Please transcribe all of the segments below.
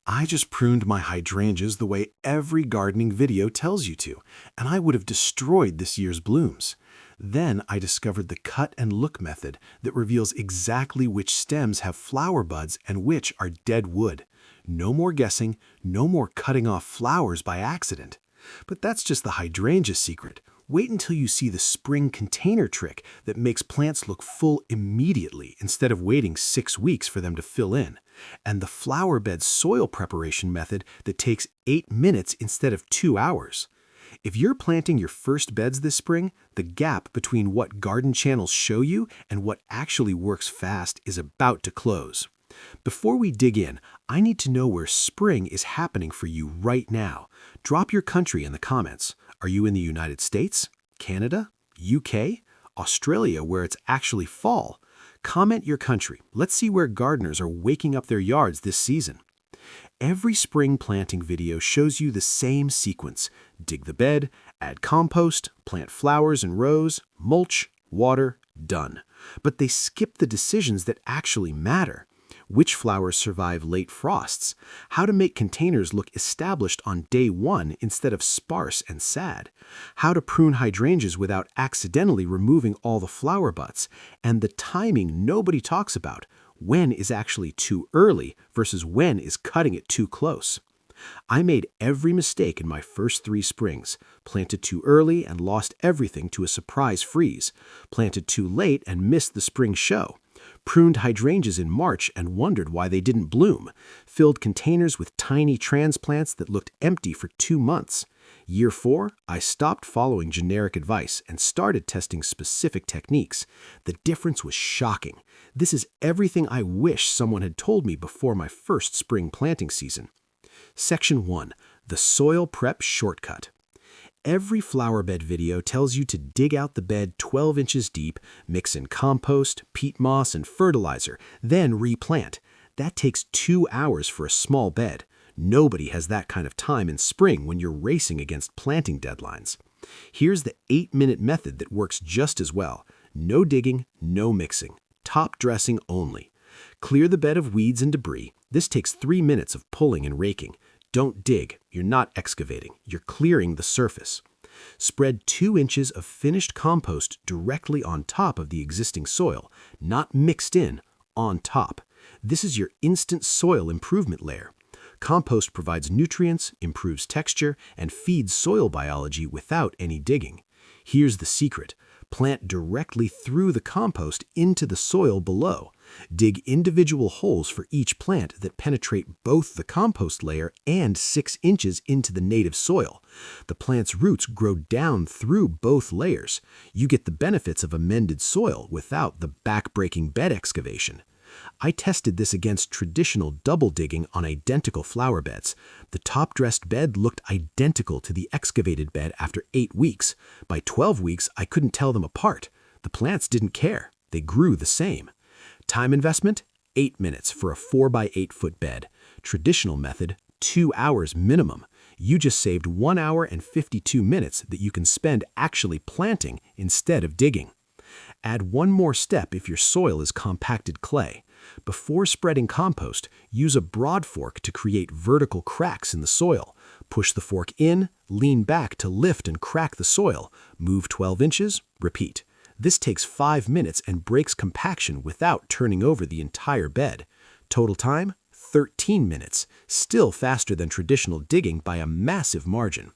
I just pruned my hydrangeas the way every gardening video tells you to, and I would have destroyed this year's blooms. Then I discovered the Cut-and-Look method that reveals exactly which stems have flower buds and which are dead wood. No more guessing, no more cutting off flowers by accident. But that's just the hydrangea secret. Wait until you see the spring container trick that makes plants look full immediately instead of waiting 6 weeks for them to fill in. And the Flowerbeds soil preparation method that takes 8 minutes instead of 2 hours. If you're planting your first beds this spring, the gap between what garden channels show you and what actually works fast is about to close. Before we dig in, I need to know where spring is happening for you right now. Drop your country in the comments. Are you in the United States, Canada, UK, Australia, where it's actually fall? Comment your country. Let's see where gardeners are waking up their yards this season. Every spring planting video shows you the same sequence. Dig the bed, add compost, plant flowers in rows, mulch, water, done. But they skip the decisions that actually matter. Which flowers survive late frosts? How to make containers look established on day 1 instead of sparse and sad? How to prune hydrangeas without accidentally removing all the flower butts? And the timing nobody talks about. When is actually too early versus when is cutting it too close? I made every mistake in my first 3 springs. Planted too early and lost everything to a surprise freeze. Planted too late and missed the spring show. Pruned hydrangeas in March and wondered why they didn't bloom. Filled containers with tiny transplants that looked empty for 2 months. Year 4, I stopped following generic advice and started testing specific techniques. The difference was shocking. This is everything I wish someone had told me before my first spring planting season. Section 1. The Soil Prep Shortcut. Every flowerbed video tells you to dig out the bed 12 inches deep, mix in compost, peat moss, and fertilizer, then replant. That takes 2 hours for a small bed. Nobody has that kind of time in spring when you're racing against planting deadlines. Here's the 8-minute method that works just as well. No digging, no mixing. Top dressing only. Clear the bed of weeds and debris. This takes 3 minutes of pulling and raking. Don't dig. You're not excavating. You're clearing the surface. Spread 2 inches of finished compost directly on top of the existing soil, not mixed in, on top. This is your instant soil improvement layer. Compost provides nutrients, improves texture, and feeds soil biology without any digging. Here's the secret. Plant directly through the compost into the soil below. Dig individual holes for each plant that penetrate both the compost layer and 6 inches into the native soil. The plant's roots grow down through both layers. You get the benefits of amended soil without the back-breaking bed excavation. I tested this against traditional double digging on identical flower beds. The top-dressed bed looked identical to the excavated bed after 8 weeks. By 12 weeks, I couldn't tell them apart. The plants didn't care. They grew the same. Time investment? 8 minutes for a 4 by 8 foot bed. Traditional method, 2 hours minimum. You just saved 1 hour and 52 minutes that you can spend actually planting instead of digging. Add one more step if your soil is compacted clay. Before spreading compost, use a broad fork to create vertical cracks in the soil. Push the fork in, lean back to lift and crack the soil. Move 12 inches, repeat. This takes 5 minutes and breaks compaction without turning over the entire bed. Total time, 13 minutes, still faster than traditional digging by a massive margin.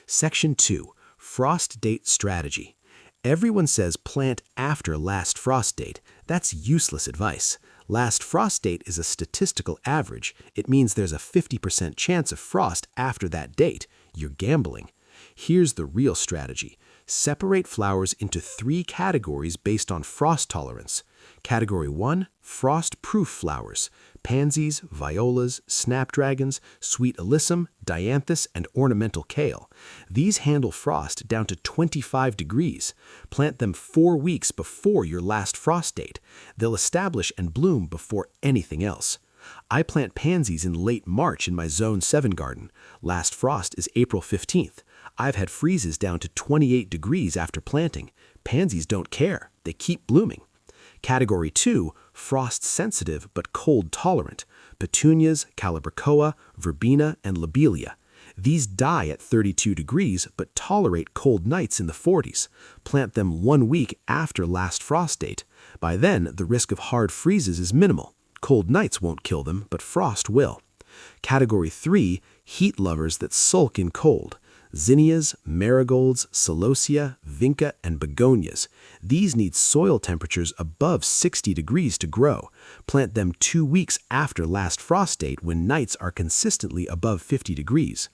Section 2. Frost Date Strategy. Everyone says plant after last frost date. That's useless advice. Last frost date is a statistical average. It means there's a 50% chance of frost after that date. You're gambling. Here's the real strategy. Separate flowers into 3 categories based on frost tolerance. Category 1, frost-proof flowers. Pansies, violas, snapdragons, sweet alyssum, dianthus, and ornamental kale. These handle frost down to 25 degrees. Plant them 4 weeks before your last frost date. They'll establish and bloom before anything else. I plant pansies in late March in my Zone 7 garden. Last frost is April 15th. I've had freezes down to 28 degrees after planting. Pansies don't care. They keep blooming. Category 2, frost-sensitive but cold-tolerant. petunias, calibrachoa, verbena, and lobelia. These die at 32 degrees but tolerate cold nights in the 40s. Plant them 1 week after last frost date. By then, the risk of hard freezes is minimal. Cold nights won't kill them, but frost will. Category 3, heat lovers that sulk in cold. Zinnias, marigolds, celosia, vinca, and begonias. These need soil temperatures above 60 degrees to grow. Plant them 2 weeks after last frost date when nights are consistently above 50 degrees.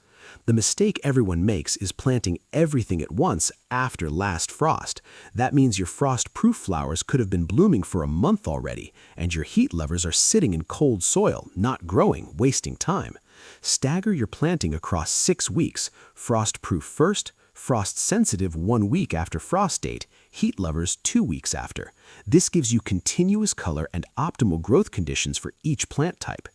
The mistake everyone makes is planting everything at once after last frost. That means your frost-proof flowers could have been blooming for a month already, and your heat lovers are sitting in cold soil, not growing, wasting time. Stagger your planting across 6 weeks, frost-proof first, frost-sensitive 1 week after frost date, heat lovers 2 weeks after. This gives you continuous color and optimal growth conditions for each plant type.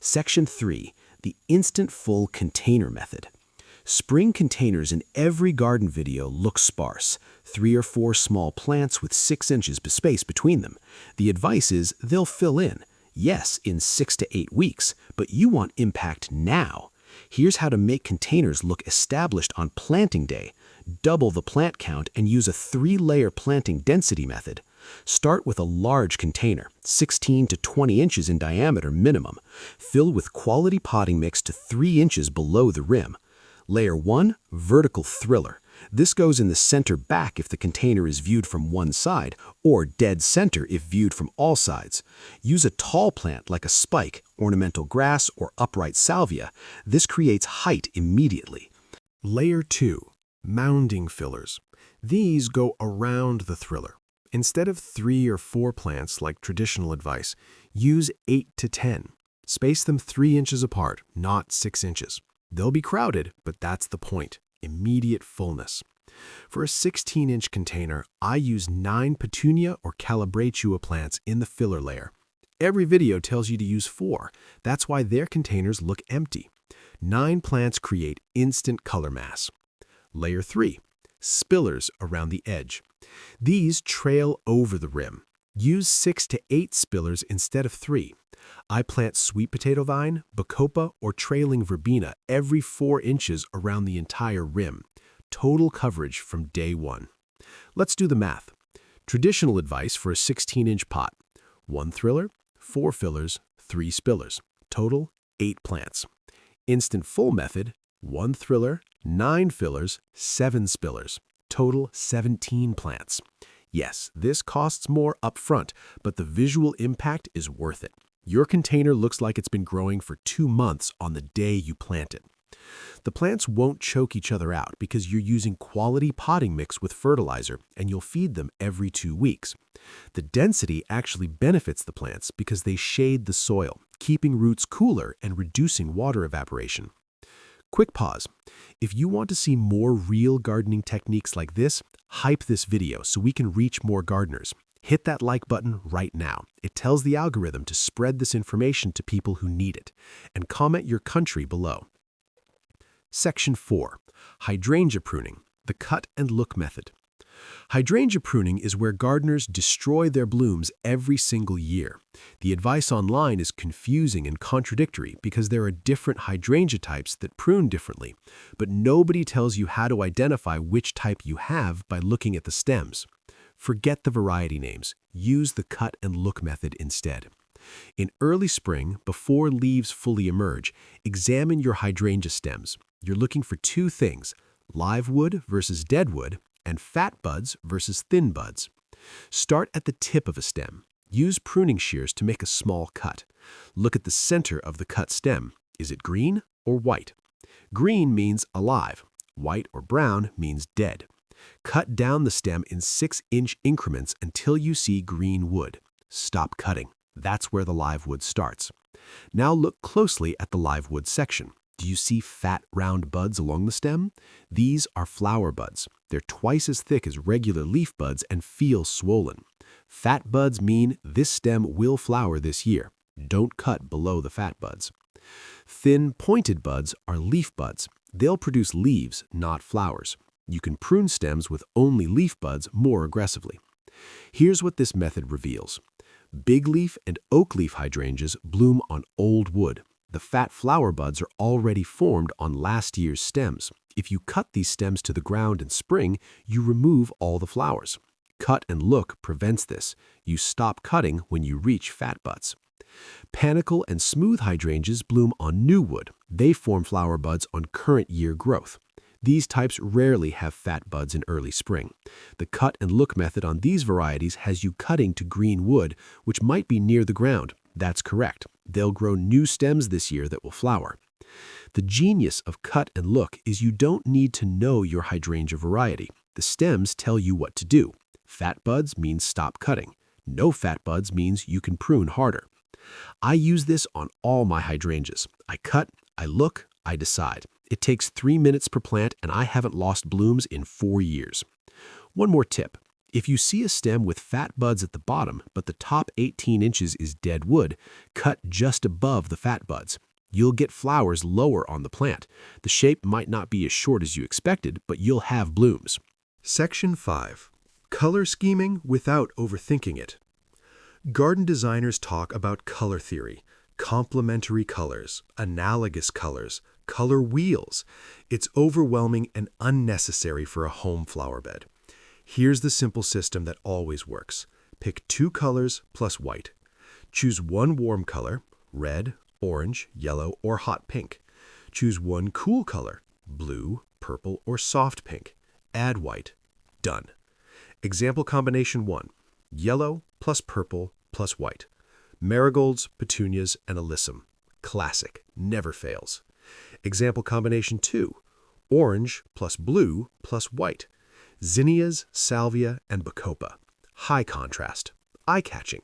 Section 3. The Instant Full Container Method. Spring containers in every garden video look sparse, 3 or 4 small plants with 6 inches of space between them. The advice is they'll fill in. Yes, in 6 to 8 weeks, but you want impact now. Here's how to make containers look established on planting day. Double the plant count and use a 3-layer planting density method. Start with a large container, 16 to 20 inches in diameter minimum. Fill with quality potting mix to 3 inches below the rim. Layer 1, vertical thriller. This goes in the center back if the container is viewed from one side, or dead center if viewed from all sides. Use a tall plant like a spike, ornamental grass, or upright salvia. This creates height immediately. Layer 2, mounding fillers. These go around the thriller. Instead of 3 or 4 plants like traditional advice, use 8 to 10. Space them 3 inches apart, not 6 inches. They'll be crowded, but that's the point. Immediate fullness. For a 16-inch container, I use 9 petunia or calibrachoa plants in the filler layer. Every video tells you to use 4. That's why their containers look empty. 9 plants create instant color mass. Layer 3. Spillers around the edge. These trail over the rim. Use 6 to 8 spillers instead of 3. I plant sweet potato vine, bacopa, or trailing verbena every 4 inches around the entire rim. Total coverage from day 1. Let's do the math. Traditional advice for a 16-inch pot. 1 thriller, 4 fillers, 3 spillers. Total, 8 plants. Instant full method, 1 thriller, 9 fillers, 7 spillers. Total, 17 plants. Yes, this costs more upfront, but the visual impact is worth it. Your container looks like it's been growing for 2 months on the day you plant it. The plants won't choke each other out because you're using quality potting mix with fertilizer, and you'll feed them every 2 weeks. The density actually benefits the plants because they shade the soil, keeping roots cooler and reducing water evaporation. Quick pause. If you want to see more real gardening techniques like this, hype this video so we can reach more gardeners. Hit that like button right now. It tells the algorithm to spread this information to people who need it. And comment your country below. Section 4. Hydrangea Pruning, the Cut-and-Look Method. Hydrangea pruning is where gardeners destroy their blooms every single year. The advice online is confusing and contradictory because there are different hydrangea types that prune differently, but nobody tells you how to identify which type you have by looking at the stems. Forget the variety names. Use the cut-and-look method instead. In early spring, before leaves fully emerge, examine your hydrangea stems. You're looking for 2 things: live wood versus dead wood, and fat buds versus thin buds. Start at the tip of a stem. Use pruning shears to make a small cut. Look at the center of the cut stem. Is it green or white? Green means alive. White or brown means dead. Cut down the stem in 6-inch increments until you see green wood. Stop cutting. That's where the live wood starts. Now look closely at the live wood section. Do you see fat, round buds along the stem? These are flower buds. They're twice as thick as regular leaf buds and feel swollen. Fat buds mean this stem will flower this year. Don't cut below the fat buds. Thin, pointed buds are leaf buds. They'll produce leaves, not flowers. You can prune stems with only leaf buds more aggressively. Here's what this method reveals. Big leaf and oak leaf hydrangeas bloom on old wood. The fat flower buds are already formed on last year's stems. If you cut these stems to the ground in spring, you remove all the flowers. Cut-and-Look prevents this. You stop cutting when you reach fat buds. Panicle and smooth hydrangeas bloom on new wood. They form flower buds on current year growth. These types rarely have fat buds in early spring. The cut-and-look method on these varieties has you cutting to green wood, which might be near the ground. That's correct. They'll grow new stems this year that will flower. The genius of cut-and-look is you don't need to know your hydrangea variety. The stems tell you what to do. Fat buds means stop cutting. No fat buds means you can prune harder. I use this on all my hydrangeas. I cut, I look, I decide. It takes 3 minutes per plant, and I haven't lost blooms in 4 years. One more tip. If you see a stem with fat buds at the bottom, but the top 18 inches is dead wood, cut just above the fat buds. You'll get flowers lower on the plant. The shape might not be as short as you expected, but you'll have blooms. Section 5. Color scheming without overthinking it. Garden designers talk about color theory, complementary colors, analogous colors, color wheels. It's overwhelming and unnecessary for a home flower bed. Here's the simple system that always works. Pick 2 colors plus white. Choose 1 warm color, red, orange, yellow, or hot pink. Choose 1 cool color, blue, purple, or soft pink. Add white. Done. Example combination 1. Yellow plus purple plus white. Marigolds, petunias, and alyssum. Classic. Never fails. Example combination 2. Orange plus blue plus white. Zinnias, salvia, and bacopa. High contrast. Eye-catching.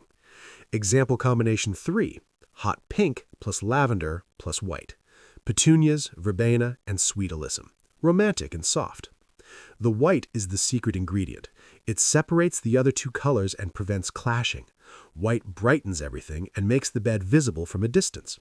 Example combination 3. Hot pink plus lavender plus white. Petunias, verbena, and sweet alyssum. Romantic and soft. The white is the secret ingredient. It separates the other 2 colors and prevents clashing. White brightens everything and makes the bed visible from a distance.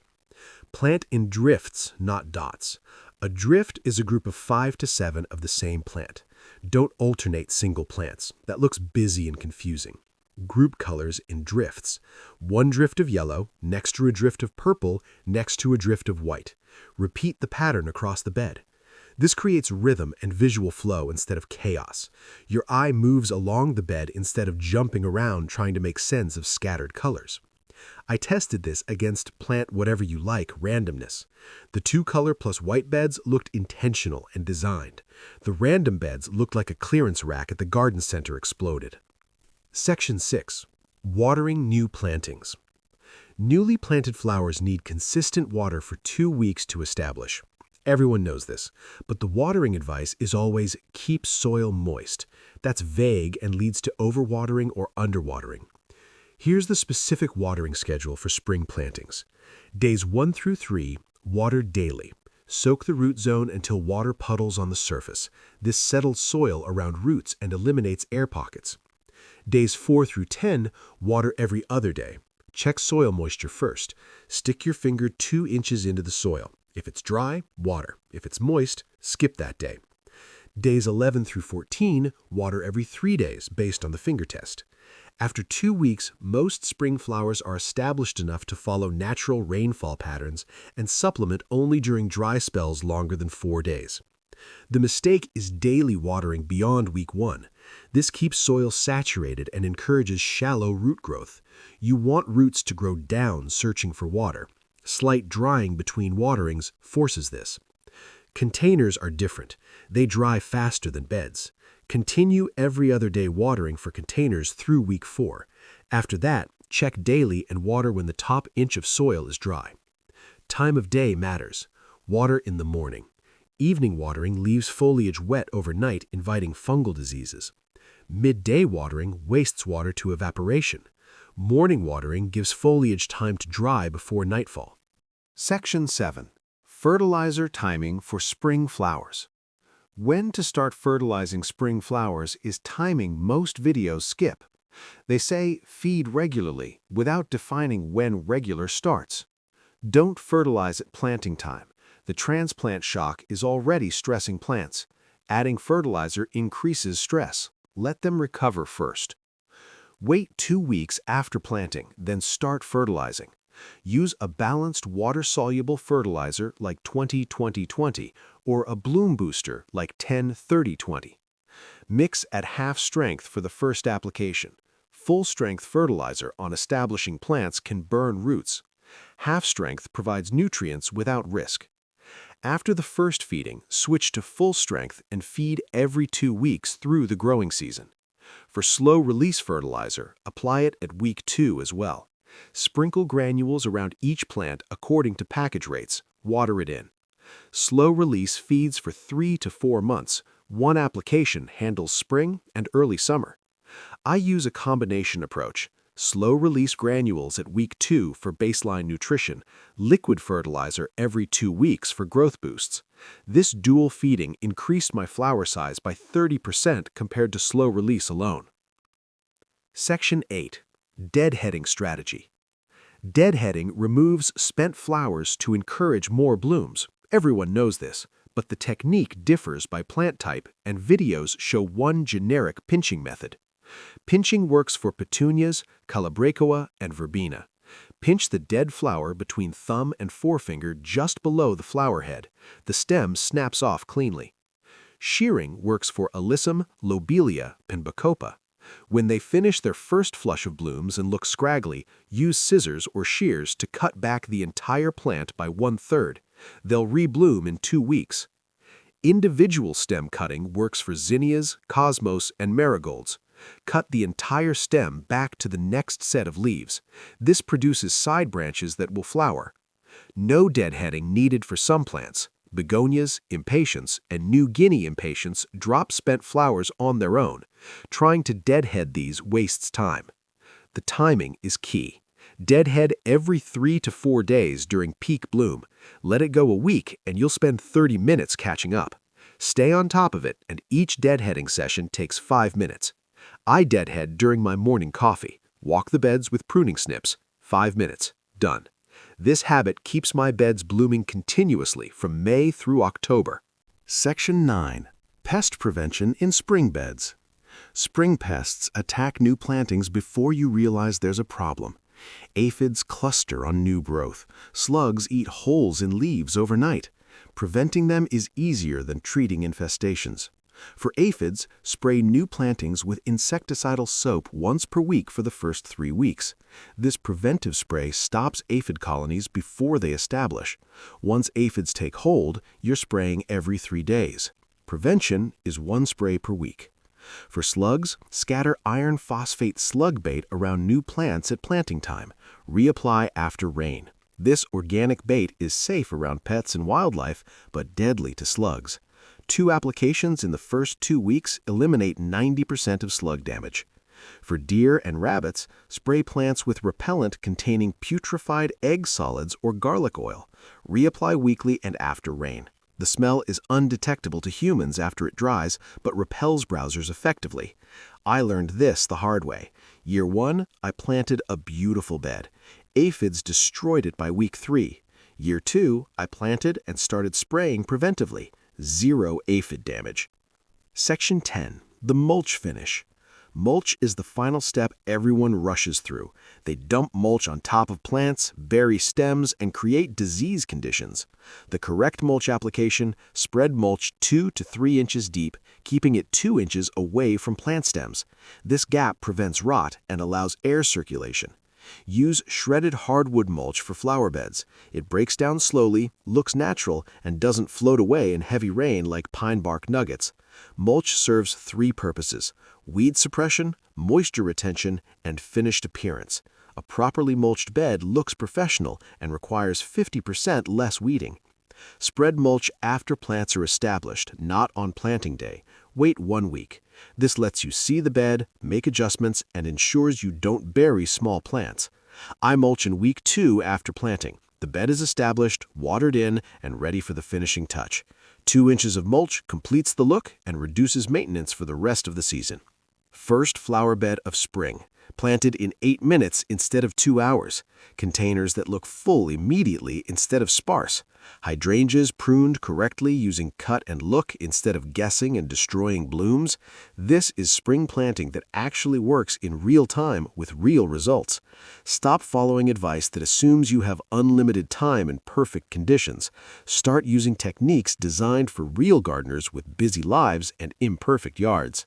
Plant in drifts, not dots. A drift is a group of 5 to 7 of the same plant. Don't alternate single plants. That looks busy and confusing. Group colors in drifts. 1 drift of yellow, next to a drift of purple, next to a drift of white. Repeat the pattern across the bed. This creates rhythm and visual flow instead of chaos. Your eye moves along the bed instead of jumping around trying to make sense of scattered colors. I tested this against plant whatever you like randomness. The 2 color plus white beds looked intentional and designed. The random beds looked like a clearance rack at the garden center exploded. Section 6. Watering new plantings. Newly planted flowers need consistent water for 2 weeks to establish. Everyone knows this, but the watering advice is always keep soil moist. That's vague and leads to overwatering or underwatering. Here's the specific watering schedule for spring plantings. Days 1 through 3, water daily. Soak the root zone until water puddles on the surface. This settles soil around roots and eliminates air pockets. Days 4 through 10, water every other day. Check soil moisture first. Stick your finger 2 inches into the soil. If it's dry, water. If it's moist, skip that day. Days 11 through 14, water every 3 days based on the finger test. After 2 weeks, most spring flowers are established enough to follow natural rainfall patterns and supplement only during dry spells longer than 4 days. The mistake is daily watering beyond week 1. This keeps soil saturated and encourages shallow root growth. You want roots to grow down searching for water. Slight drying between waterings forces this. Containers are different. They dry faster than beds. Continue every other day watering for containers through week 4. After that, check daily and water when the top inch of soil is dry. Time of day matters. Water in the morning. Evening watering leaves foliage wet overnight, inviting fungal diseases. Midday watering wastes water to evaporation. Morning watering gives foliage time to dry before nightfall. Section 7. Fertilizer timing for spring flowers. When to start fertilizing spring flowers is timing most videos skip. They say feed regularly without defining when regular starts. Don't fertilize at planting time. The transplant shock is already stressing plants. Adding fertilizer increases stress. Let them recover first. Wait 2 weeks after planting, then start fertilizing. Use a balanced water-soluble fertilizer like 20-20-20 or a bloom booster like 10-30-20. Mix at half strength for the first application. Full-strength fertilizer on establishing plants can burn roots. Half-strength provides nutrients without risk. After the first feeding, switch to full strength and feed every 2 weeks through the growing season. For slow-release fertilizer, apply it at week 2 as well. Sprinkle granules around each plant according to package rates. Water it in. Slow-release feeds for 3 to 4 months. One application handles spring and early summer. I use a combination approach. Slow-release granules at week 2 for baseline nutrition, liquid fertilizer every 2 weeks for growth boosts. This dual feeding increased my flower size by 30% compared to slow release alone. Section 8. Deadheading Strategy. Deadheading removes spent flowers to encourage more blooms. Everyone knows this, but the technique differs by plant type, and videos show one generic pinching method. Pinching works for petunias, calabrachoa, and verbena. Pinch the dead flower between thumb and forefinger just below the flower head. The stem snaps off cleanly. Shearing works for alyssum, lobelia, and bacopa. When they finish their first flush of blooms and look scraggly, use scissors or shears to cut back the entire plant by 1/3. They'll rebloom in 2 weeks. Individual stem cutting works for zinnias, cosmos, and marigolds. Cut the entire stem back to the next set of leaves. This produces side branches that will flower. No deadheading needed for some plants. Begonias, impatiens, and New Guinea impatiens drop spent flowers on their own. Trying to deadhead these wastes time. The timing is key. Deadhead every 3 to 4 days during peak bloom. Let it go a week and you'll spend 30 minutes catching up. Stay on top of it, and each deadheading session takes 5 minutes. I deadhead during my morning coffee. Walk the beds with pruning snips. 5 minutes. Done. This habit keeps my beds blooming continuously from May through October. Section 9. Pest Prevention in Spring Beds. Spring pests attack new plantings before you realize there's a problem. Aphids cluster on new growth. Slugs eat holes in leaves overnight. Preventing them is easier than treating infestations. For aphids, spray new plantings with insecticidal soap once per week for the first 3 weeks. This preventive spray stops aphid colonies before they establish. Once aphids take hold, you're spraying every 3 days. Prevention is 1 spray per week. For slugs, scatter iron phosphate slug bait around new plants at planting time. Reapply after rain. This organic bait is safe around pets and wildlife, but deadly to slugs. 2 applications in the first 2 weeks eliminate 90% of slug damage. For deer and rabbits, spray plants with repellent containing putrefied egg solids or garlic oil. Reapply weekly and after rain. The smell is undetectable to humans after it dries, but repels browsers effectively. I learned this the hard way. Year 1, I planted a beautiful bed. Aphids destroyed it by week 3. Year 2, I planted and started spraying preventively. 0 aphid damage. Section 10. The mulch finish. Mulch is the final step everyone rushes through. They dump mulch on top of plants, bury stems, and create disease conditions. The correct mulch application: spread mulch 2 to 3 inches deep, keeping it 2 inches away from plant stems. This gap prevents rot and allows air circulation. Use shredded hardwood mulch for flower beds. It breaks down slowly, looks natural, and doesn't float away in heavy rain like pine bark nuggets. Mulch serves 3 purposes: weed suppression, moisture retention, and finished appearance. A properly mulched bed looks professional and requires 50% less weeding. Spread mulch after plants are established, not on planting day. Wait 1 week. This lets you see the bed, make adjustments, and ensures you don't bury small plants. I mulch in week 2 after planting. The bed is established, watered in, and ready for the finishing touch. 2 inches of mulch completes the look and reduces maintenance for the rest of the season. First flower bed of spring, planted in 8 minutes instead of 2 hours. Containers that look full immediately instead of sparse. Hydrangeas pruned correctly using cut and look instead of guessing and destroying blooms. This is spring planting that actually works in real time with real results. Stop following advice that assumes you have unlimited time and perfect conditions. Start using techniques designed for real gardeners with busy lives and imperfect yards.